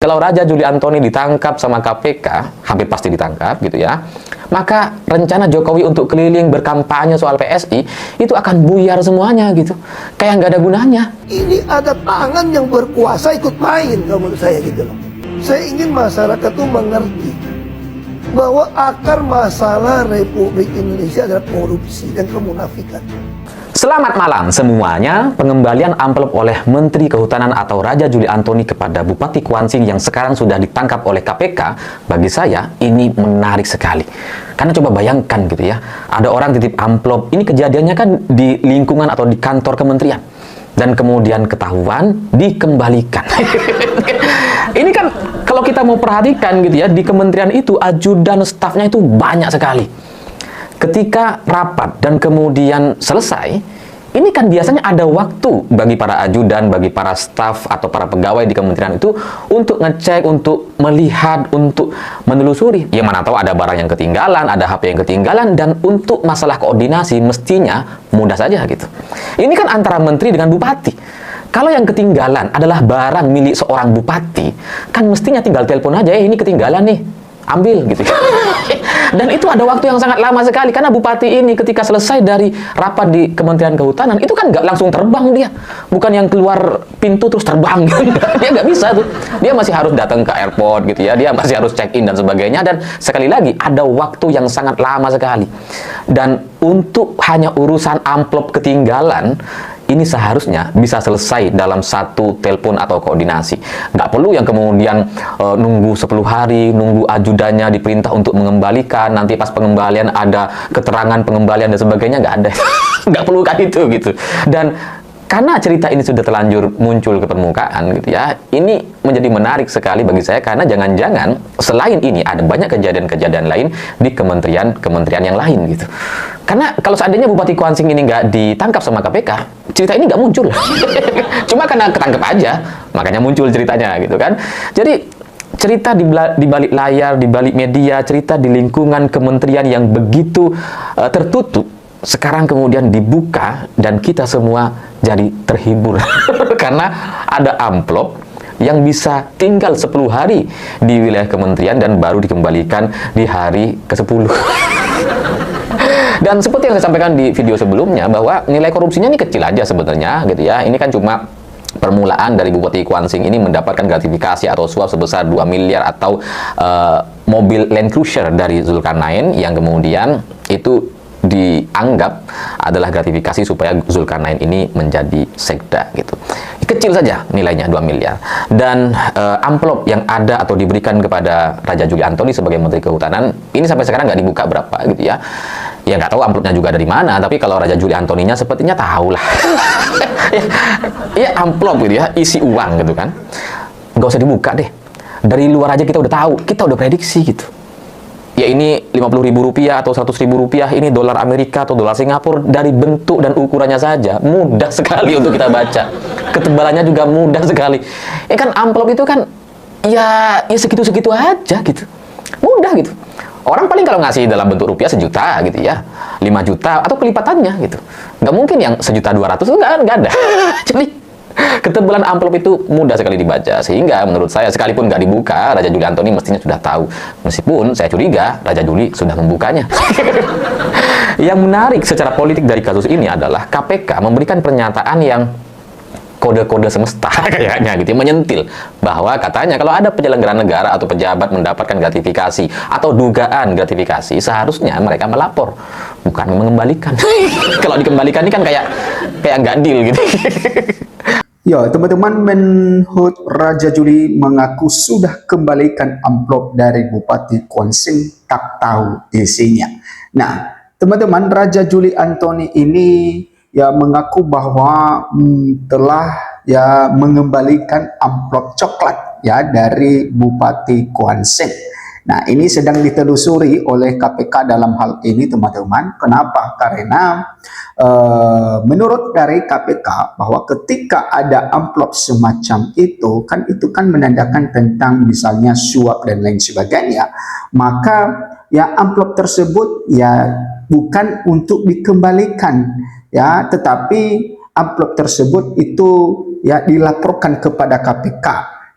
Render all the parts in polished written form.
kalau Raja Juli Antoni ditangkap sama KPK, hampir pasti ditangkap gitu ya, maka rencana Jokowi untuk keliling berkampanye soal PSI itu akan buyar semuanya gitu, kayak nggak ada gunanya. Ini ada tangan yang berkuasa ikut main kalau menurut saya gitu loh. Saya ingin masyarakat tuh mengerti bahwa akar masalah Republik Indonesia adalah korupsi dan kemunafikan. Selamat malam semuanya. Pengembalian amplop oleh Menteri Kehutanan atau Raja Juli Antoni kepada Bupati Kuansing yang sekarang sudah ditangkap oleh KPK, bagi saya ini menarik sekali. Karena coba bayangkan gitu ya, ada orang titip amplop, ini kejadiannya kan di lingkungan atau di kantor kementerian, dan kemudian ketahuan dikembalikan. Ini kan kalau kita mau perhatikan gitu ya, di kementerian itu ajudan stafnya itu banyak sekali. Ketika rapat dan kemudian selesai, ini kan biasanya ada waktu bagi para ajudan, bagi para staf atau para pegawai di kementerian itu untuk ngecek, untuk melihat, untuk menelusuri. Ya mana tahu ada barang yang ketinggalan, ada HP yang ketinggalan, dan untuk masalah koordinasi mestinya mudah saja gitu. Ini kan antara menteri dengan bupati. Kalau yang ketinggalan adalah barang milik seorang bupati, kan mestinya tinggal telepon aja, ini ketinggalan nih, ambil gitu. Dan itu ada waktu yang sangat lama sekali, karena bupati ini ketika selesai dari rapat di Kementerian Kehutanan itu kan nggak langsung terbang dia, bukan yang keluar pintu terus terbang. Dia nggak bisa tuh, dia masih harus datang ke airport gitu ya, dia masih harus check in dan sebagainya. Dan sekali lagi ada waktu yang sangat lama sekali, dan untuk hanya urusan amplop ketinggalan ini seharusnya bisa selesai dalam satu telepon atau koordinasi. Nggak perlu yang kemudian nunggu 10 hari, nunggu ajudannya diperintah untuk mengembalikan, nanti pas pengembalian ada keterangan pengembalian dan sebagainya, nggak ada. Nggak perlu kan itu gitu. Dan karena cerita ini sudah terlanjur muncul ke permukaan gitu ya, ini menjadi menarik sekali bagi saya, karena jangan-jangan selain ini ada banyak kejadian-kejadian lain di kementerian yang lain gitu. Karena kalau seandainya Bupati Kuansing ini nggak ditangkap sama KPK, cerita ini nggak muncul. Cuma karena ketangkep aja, makanya muncul ceritanya gitu kan. Jadi cerita di balik layar, di balik media, cerita di lingkungan kementerian yang begitu tertutup, sekarang kemudian dibuka dan kita semua jadi terhibur. Karena ada amplop yang bisa tinggal 10 hari di wilayah kementerian dan baru dikembalikan di hari ke-10. Dan seperti yang saya sampaikan di video sebelumnya, bahwa nilai korupsinya ini kecil aja sebenarnya gitu ya. Ini kan cuma permulaan dari Bupati Kuansing ini mendapatkan gratifikasi atau suap sebesar 2 miliar atau mobil Land Cruiser dari Zulkarnain, yang kemudian itu dianggap adalah gratifikasi supaya Zulkarnain ini menjadi sekda gitu. Kecil saja nilainya 2 miliar. Dan amplop yang ada atau diberikan kepada Raja Juli Antoni sebagai Menteri Kehutanan ini sampai sekarang nggak dibuka berapa gitu ya. Ya nggak tahu amplopnya juga dari mana, tapi kalau Raja Juli Antoninya sepertinya tahu lah. Ya amplop gitu ya, isi uang gitu kan. Nggak usah dibuka deh. Dari luar aja kita udah tahu, kita udah prediksi gitu. Ya ini Rp50.000 atau Rp100.000, ini dolar Amerika atau dolar Singapura, dari bentuk dan ukurannya saja mudah sekali untuk kita baca. Ketebalannya juga mudah sekali. Ya kan amplop itu kan ya segitu-segitu aja gitu. Mudah gitu. Orang paling kalau ngasih dalam bentuk rupiah 1 juta gitu ya, 5 juta atau kelipatannya gitu. Nggak mungkin yang 1.200.000 itu nggak ada. Jadi ketebalan amplop itu mudah sekali dibaca, sehingga menurut saya sekalipun nggak dibuka, Raja Juli Antoni mestinya sudah tahu. Meskipun saya curiga Raja Juli sudah membukanya. Yang menarik secara politik dari kasus ini adalah KPK memberikan pernyataan yang kode-kode semesta kayaknya gitu, menyentil bahwa katanya kalau ada penyelenggara negara atau pejabat mendapatkan gratifikasi atau dugaan gratifikasi, seharusnya mereka melapor, bukan mengembalikan. Kalau dikembalikan ini kan kayak nggak deal gitu. Ya, teman-teman, Menhub Raja Juli mengaku sudah kembalikan amplop dari Bupati Kuansing, tak tahu isinya. Nah, teman-teman, Raja Juli Antoni ini ya mengaku bahwa telah ya mengembalikan amplop coklat ya dari Bupati Kuansing. Nah, ini sedang ditelusuri oleh KPK dalam hal ini, teman-teman. Kenapa? Karena menurut dari KPK bahwa ketika ada amplop semacam itu kan menandakan tentang misalnya suap dan lain sebagainya, maka ya amplop tersebut ya bukan untuk dikembalikan ya, tetapi amplop tersebut itu ya dilaporkan kepada KPK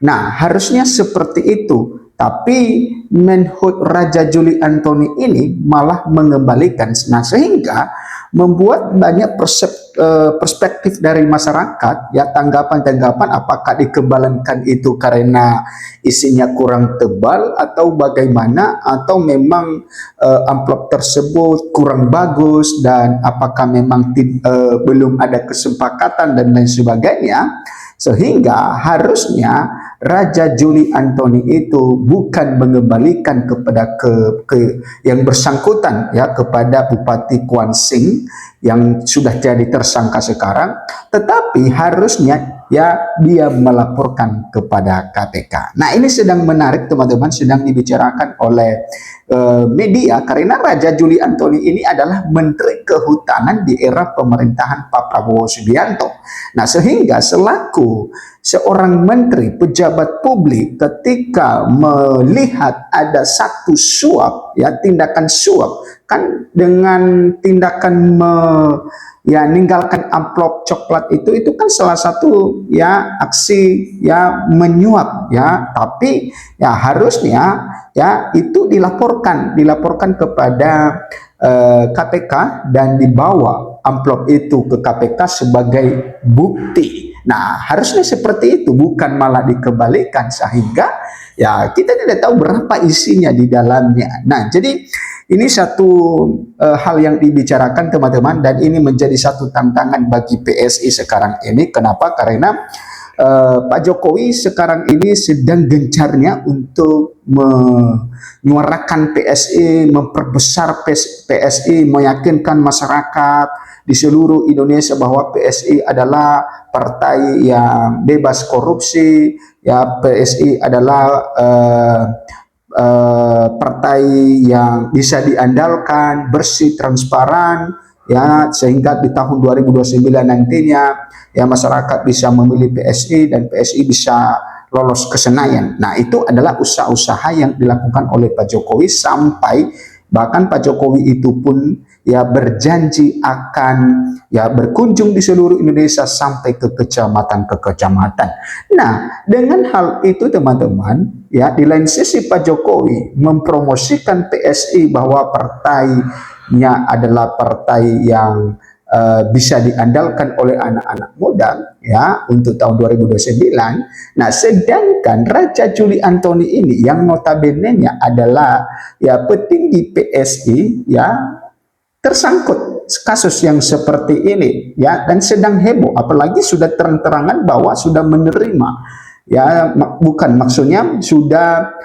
Nah, harusnya seperti itu. Tapi Menhut Raja Juli Antoni ini malah mengembalikan. Nah, sehingga membuat banyak perspektif dari masyarakat, ya tanggapan-tanggapan apakah dikembalikan itu karena isinya kurang tebal atau bagaimana, atau memang amplop tersebut kurang bagus, dan apakah memang belum ada kesepakatan dan lain sebagainya. Sehingga harusnya Raja Juli Antoni itu bukan mengembalikan kepada yang bersangkutan, ya, kepada Bupati Kuan Sing yang sudah jadi tersangka sekarang, tetapi harusnya ya dia melaporkan kepada KPK. Nah, ini sedang menarik teman-teman, sedang dibicarakan oleh media, karena Raja Juli Antoni ini adalah Menteri Kehutanan di era pemerintahan Pak Prabowo Subianto. Nah, sehingga selaku seorang menteri pejabat publik, ketika melihat ada satu suap, ya tindakan suap, kan dengan tindakan ninggalkan amplop coklat itu kan salah satu ya aksi ya menyuap, ya, tapi ya harusnya ya itu dilaporkan kepada KPK dan dibawa amplop itu ke KPK sebagai bukti. Nah, harusnya seperti itu, bukan malah dikembalikan, sehingga ya kita tidak tahu berapa isinya di dalamnya. Nah, jadi ini satu hal yang dibicarakan teman-teman, dan ini menjadi satu tantangan bagi PSI sekarang ini. Kenapa? Karena Pak Jokowi sekarang ini sedang gencarnya untuk menyuarakan PSI, memperbesar PSI, meyakinkan masyarakat di seluruh Indonesia bahwa PSI adalah partai yang bebas korupsi, ya, PSI adalah partai yang bisa diandalkan, bersih, transparan, ya, sehingga di tahun 2029 nantinya ya masyarakat bisa memilih PSI dan PSI bisa lolos ke Senayan. Nah, itu adalah usaha-usaha yang dilakukan oleh Pak Jokowi, sampai bahkan Pak Jokowi itu pun ya berjanji akan ya berkunjung di seluruh Indonesia sampai ke kecamatan. Nah, dengan hal itu teman-teman, ya di lain sisi Pak Jokowi mempromosikan PSI bahwa partainya adalah partai yang bisa diandalkan oleh anak-anak muda, ya, untuk tahun 2029. Nah, sedangkan Raja Juli Antoni ini yang notabene-nya adalah ya petinggi PSI, ya, tersangkut kasus yang seperti ini, ya, dan sedang heboh, apalagi sudah terang-terangan bahwa sudah menerima, ya, bukan, maksudnya sudah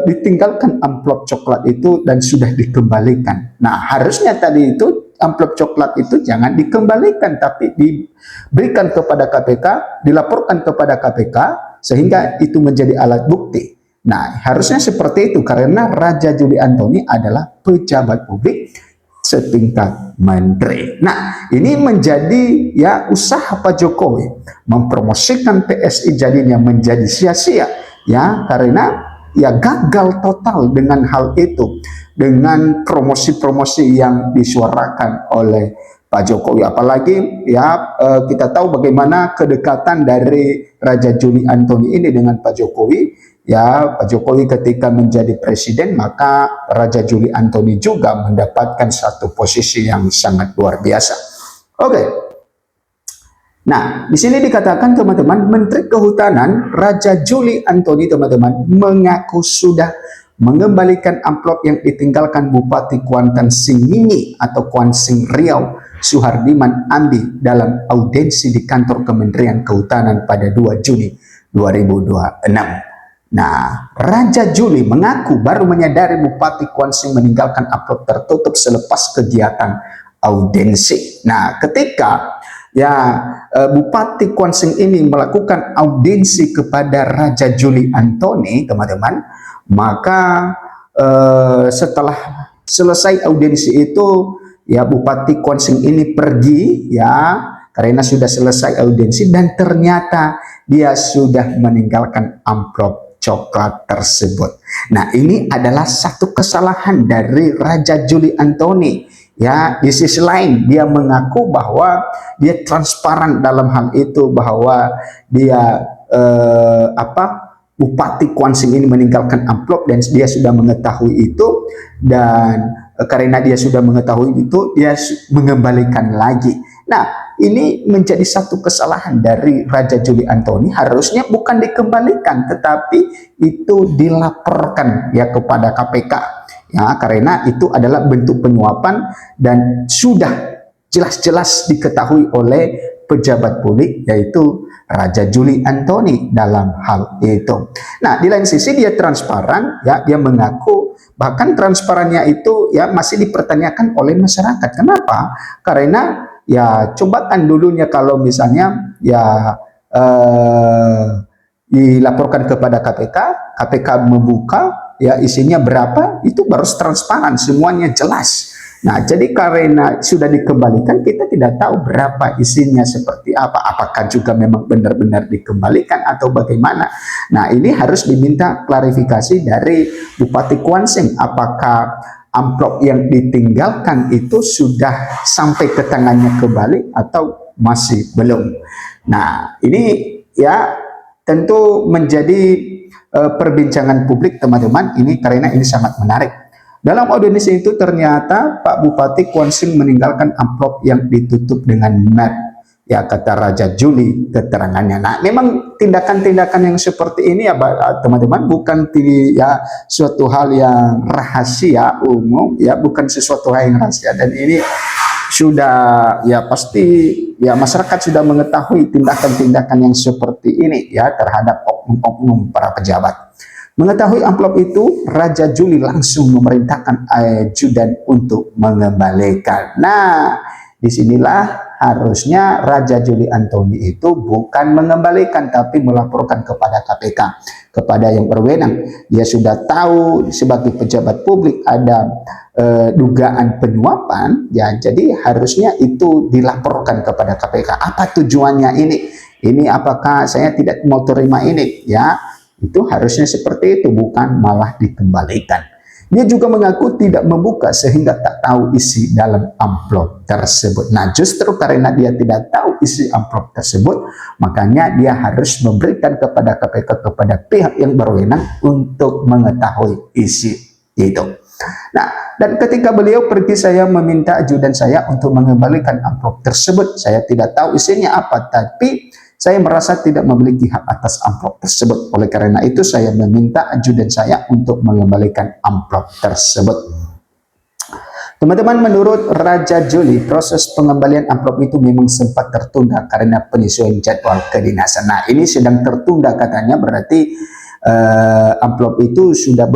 ditinggalkan amplop coklat itu dan sudah dikembalikan. Nah, harusnya tadi itu amplop coklat itu jangan dikembalikan, tapi diberikan kepada KPK, dilaporkan kepada KPK, sehingga itu menjadi alat bukti. Nah, harusnya seperti itu, karena Raja Juli Antoni adalah pejabat publik setingkat menteri. Nah, ini menjadi ya usaha Pak Jokowi mempromosikan PSI, jadinya menjadi sia-sia, ya, karena ya gagal total dengan hal itu, dengan promosi-promosi yang disuarakan oleh Pak Jokowi. Apalagi ya kita tahu bagaimana kedekatan dari Raja Juli Antoni ini dengan Pak Jokowi. Ya, Pak Jokowi ketika menjadi presiden, maka Raja Juli Antoni juga mendapatkan satu posisi yang sangat luar biasa. Oke. Nah, di sini dikatakan teman-teman, Menteri Kehutanan Raja Juli Antoni teman-teman mengaku sudah mengembalikan amplop yang ditinggalkan Bupati Kuantan Singini atau Kuan Sing Riau Suhardiman Ambi dalam audiensi di kantor Kementerian Kehutanan pada 2 Juni 2026. Nah, Raja Juli mengaku baru menyadari Bupati Kuan Sing meninggalkan amplop tertutup selepas kegiatan audiensi. Nah, ketika ya Bupati Kuan Sing ini melakukan audiensi kepada Raja Juli Antoni, teman-teman, maka setelah selesai audiensi itu, ya Bupati Kuan Sing ini pergi, ya, karena sudah selesai audiensi, dan ternyata dia sudah meninggalkan amplop coklat tersebut. Nah, ini adalah satu kesalahan dari Raja Juli Antoni. Ya, di sisi lain dia mengaku bahwa dia transparan dalam hal itu, bahwa dia Bupati Kuansing ini meninggalkan amplop dan dia sudah mengetahui itu, dan karena dia sudah mengetahui itu, dia mengembalikan lagi. Nah, ini menjadi satu kesalahan dari Raja Juli Antoni. Harusnya bukan dikembalikan, tetapi itu dilaporkan ya kepada KPK. Ya, karena itu adalah bentuk penyuapan dan sudah jelas-jelas diketahui oleh pejabat publik, yaitu Raja Juli Antoni dalam hal itu. Nah, di lain sisi dia transparan, ya, dia mengaku, bahkan transparannya itu ya masih dipertanyakan oleh masyarakat. Kenapa? Karena ya coba kan dulunya kalau misalnya ya dilaporkan kepada KPK, KPK membuka ya isinya berapa, itu baru transparan, semuanya jelas. Nah, jadi karena sudah dikembalikan, kita tidak tahu berapa isinya seperti apa, apakah juga memang benar-benar dikembalikan atau bagaimana. Nah, ini harus diminta klarifikasi dari Bupati Kuansing, apakah amplop yang ditinggalkan itu sudah sampai ke tangannya kembali atau masih belum. Nah, ini ya tentu menjadi perbincangan publik teman-teman ini, karena ini sangat menarik. Dalam audiensi itu ternyata Pak Bupati Kuansing meninggalkan amplop yang ditutup dengan map, ya kata Raja Juli keterangannya. Nah, memang tindakan-tindakan yang seperti ini ya teman-teman bukan ya suatu hal yang rahasia umum, ya bukan sesuatu hal yang rahasia, dan ini sudah ya pasti ya masyarakat sudah mengetahui tindakan-tindakan yang seperti ini ya terhadap oknum-oknum para pejabat. Mengetahui amplop itu, Raja Juli langsung memerintahkan ajudan untuk mengembalikan. Nah, disinilah harusnya Raja Juli Antoni itu bukan mengembalikan, tapi melaporkan kepada KPK, kepada yang berwenang. Dia sudah tahu sebagai pejabat publik ada dugaan penyuapan, ya jadi harusnya itu dilaporkan kepada KPK. Apa tujuannya ini? Ini apakah saya tidak mau terima ini? Ya. Itu harusnya seperti itu, bukan malah dikembalikan. Dia juga mengaku tidak membuka sehingga tak tahu isi dalam amplop tersebut. Nah, justru karena dia tidak tahu isi amplop tersebut, makanya dia harus memberikan kepada KPK, kepada pihak yang berwenang untuk mengetahui isi itu. Nah, dan ketika beliau pergi, saya meminta ajudan saya untuk mengembalikan amplop tersebut. Saya tidak tahu isinya apa, tapi saya merasa tidak memiliki hak atas amplop tersebut. Oleh karena itu, saya meminta ajudan saya untuk mengembalikan amplop tersebut. Teman-teman, menurut Raja Juli, proses pengembalian amplop itu memang sempat tertunda karena penyesuaian jadwal kedinasan. Nah, ini sedang tertunda katanya, berarti amplop itu sudah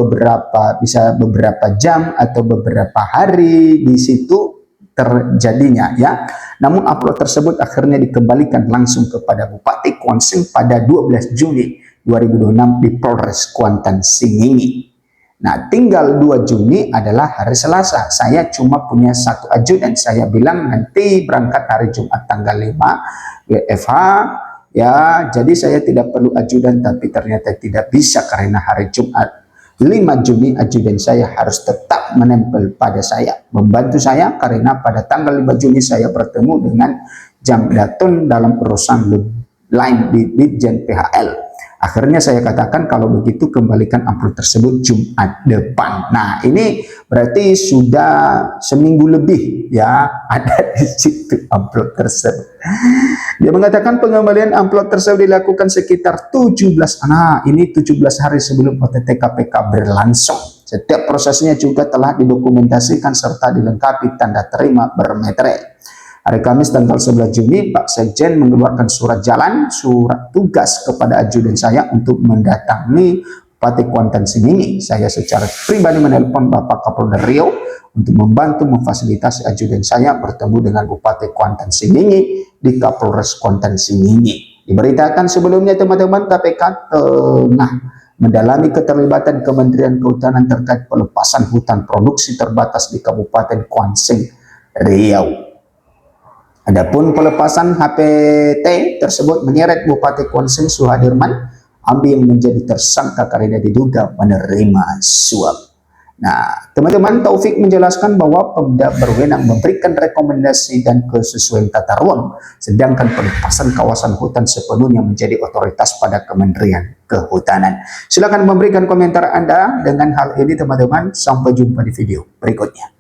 bisa beberapa jam atau beberapa hari di situ terjadinya ya. Namun amplop tersebut akhirnya dikembalikan langsung kepada Bupati Kuansing pada 12 Juni 2026 di Polres Kuantan Singingi. Nah, tinggal 2 Juni adalah hari Selasa. Saya cuma punya satu ajudan. Saya bilang nanti berangkat hari Jumat tanggal 5 WFH ya, jadi saya tidak perlu ajudan, tapi ternyata tidak bisa karena hari Jumat 5 Juni ajudan saya harus tetap menempel pada saya, membantu saya, karena pada tanggal 5 Juni saya bertemu dengan Jam Datun dalam urusan lain di Ditjen PHL. Akhirnya saya katakan kalau begitu kembalikan amplop tersebut Jumat depan. Nah, ini berarti sudah seminggu lebih ya ada di situ amplop tersebut. Dia mengatakan pengembalian amplop tersebut dilakukan sekitar 17 hari sebelum OTT KPK berlangsung. Setiap prosesnya juga telah didokumentasikan serta dilengkapi tanda terima bermeterai. Hari Kamis tanggal 11 Juni, Pak Sekjen mengeluarkan surat tugas kepada ajudan saya untuk mendatangi Bupati Kuantan Singingi. Saya secara pribadi menelpon Bapak Kapolda Riau untuk membantu memfasilitasi ajudan saya bertemu dengan Bupati Kuantan Singingi di Kapolres Kuantan Singingi. Diberitakan sebelumnya teman-teman, KPK tengah mendalami keterlibatan Kementerian Kehutanan terkait pelepasan hutan produksi terbatas di Kabupaten Kuansing Riau. Adapun pelepasan HPT tersebut menyeret Bupati Kuansing Suhadirman Ambi yang menjadi tersangka karena diduga menerima suap. Nah, teman-teman, Taufik menjelaskan bahwa Pemda berwenang memberikan rekomendasi dan kesesuaian tata ruang, sedangkan pelepasan kawasan hutan sepenuhnya menjadi otoritas pada Kementerian Kehutanan. Silakan memberikan komentar Anda dengan hal ini, teman-teman. Sampai jumpa di video berikutnya.